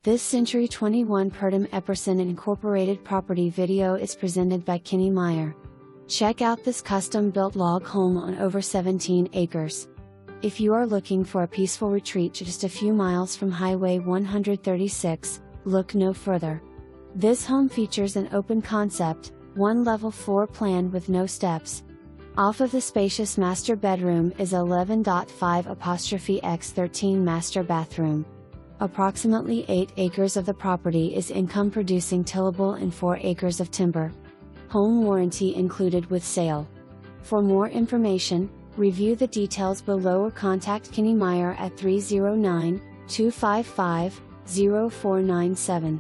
This Century 21 Purdum-Epperson Incorporated property video is presented by Meyer. Check out this custom-built log home on over 17 acres. If you are looking for a peaceful retreat just a few miles from Highway 136, look no further. This home features an open concept, one-level floor plan with no steps. Off of the spacious master bedroom is 11.5/x13 master bathroom. Approximately 8 acres of the property is income-producing tillable and 4 acres of timber. Home warranty included with sale. For more information, review the details below or contact Meyer at 309-255-0497.